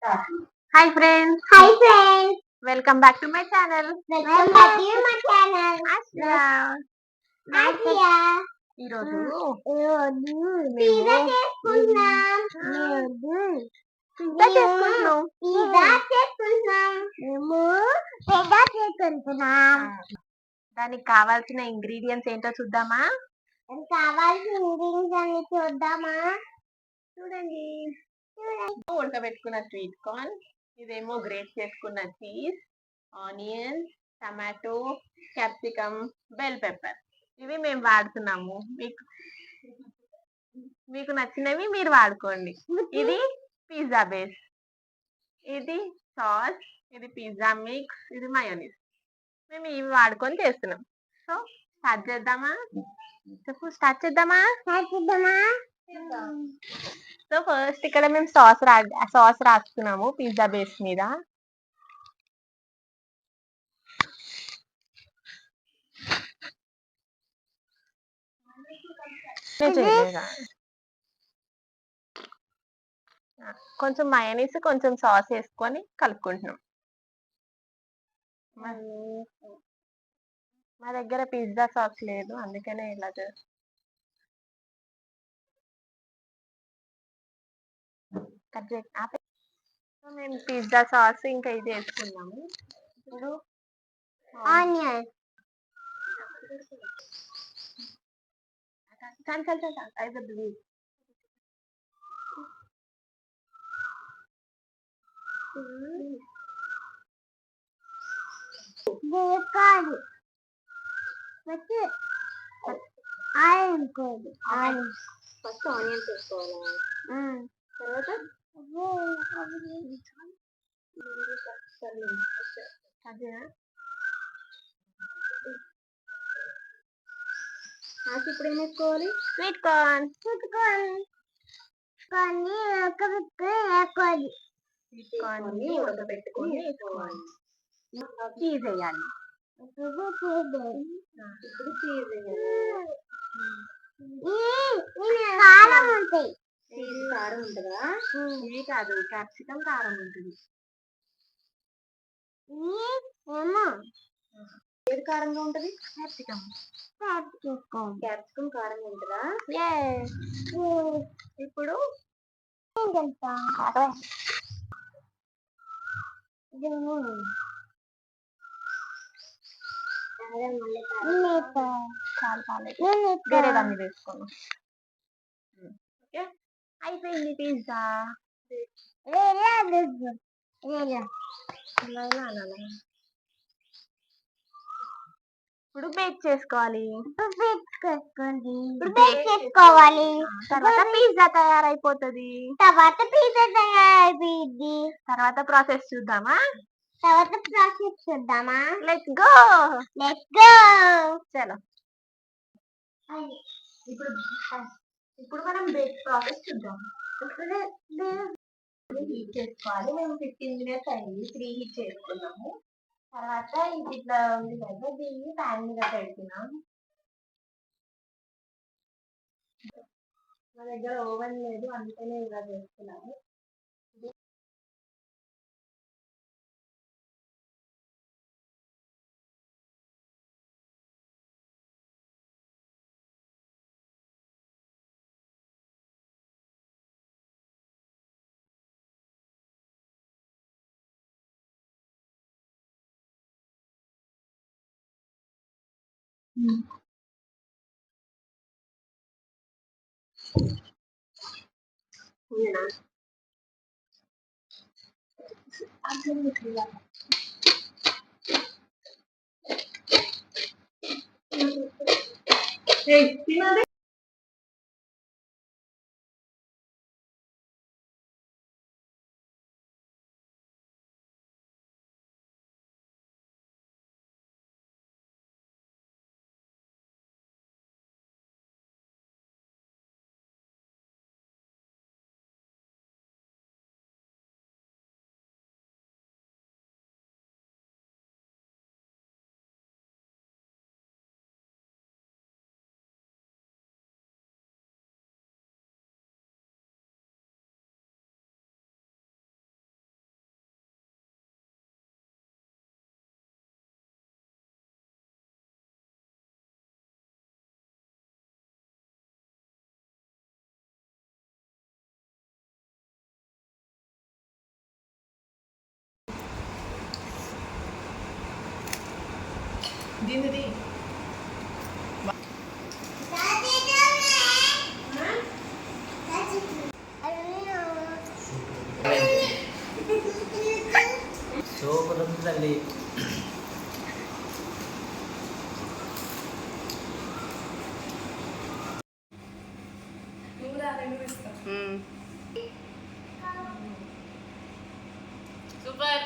Hi friends, Hi friends, welcome back to my channel. welcome back to my channel. Asya. Asia. ఈరోజు pizza చేసుకుంటున్నాం. Pizza చేసుకుంటున్నాం. Pizza చేసుకుంటున్నాం. మేము pizza చేసుకుంటున్నాం. దానికి కావాల్సిన ఇంగ్రీడియంట్స్ ఏంటో చూద్దామా? దానికి కావాల్సిన ఇంగ్రీడియంట్స్ అన్ని చూద్దామా? చూడండి. ఉడకబెట్టుకున్న స్వీట్ కార్న్, ఇదేమో గ్రేట్ చేసుకున్న cheese, onion, tomato, capsicum, bell pepper. ఇవి మేము వాడుతున్నాము. మీకు నచ్చినవి మీరు వాడుకోండి. ఇది పిజ్జా బేస్, ఇది సాస్, ఇది పిజ్జా మిక్స్, ఇది మయోనీస్. మేము ఇవి వాడుకొని చేస్తున్నాం. సో స్టార్ట్ చేద్దామా? స్టార్ట్ చేద్దామా? సో ఫస్ట్ ఇక్కడ మేము సాస్ రాస్తున్నాము పిజ్జా బేస్ మీద. కొంచెం మయోనీస్ కొంచెం సాస్ వేసుకొని కలుపుకుంటున్నాం. మా దగ్గర పిజ్జా సాస్ లేదు, అందుకనే ఇలా చేస్తాం. మేము పిజ్జా సాస్ ఇంకా ఇది వేసుకున్నాము. ఇప్పుడు ఆనియన్ అయిపోతుంది. వేకాలి ఆనియన్ కోడి ఆనియన్ ఫస్ట్ ఆనియన్స్ వేసుకోవాలా? తర్వాత ఇప్పుడు ఏం వేసుకోవాలి? స్వీట్ కార్న్ కొన్ని ఉడకబెట్టుకొని ఉడకబెట్టుకొని వేసుకోవాలి. చీజ్ వేయాలి. ఇప్పుడు చీజ్ కారం ఉంటాయి. చీజ్ కారం ఉంటుందా? ఇది కాదు, క్యాప్సికమ్ కారం ఉంటుంది. ఏమో ఏది కారంగా ఉంటది? క్యాప్సికమ్ కారంగా ఉంటుందా? ఇప్పుడు వేరే దాన్ని వేసుకున్నాం. ఓకే, అయిపోయింది పిజ్జా. ఇప్పుడు బేక్ చేసుకోవాలి. తర్వాత పిజ్జా తయారైపోతుంది. తర్వాత ప్రాసెస్ చూద్దామా? Let's go. చలో. ఇప్పుడు మనం బేక్ ప్రాసెస్ చూద్దాం. హీట్ చేసుకోవాలి. మేము 15 minutes అయింది ప్రీ హీట్ చేసుకున్నాము. తర్వాత ఇది ఇట్లా ఉంది కదా, దీన్ని ప్యాన్ మీద పెడుతున్నాం. మా దగ్గర ఓవెన్ లేదు, అందుకనే ఇలా చేస్తున్నాము. తినాలి. దీనిది సూపర్ ఉంది తల్లి. సూపర్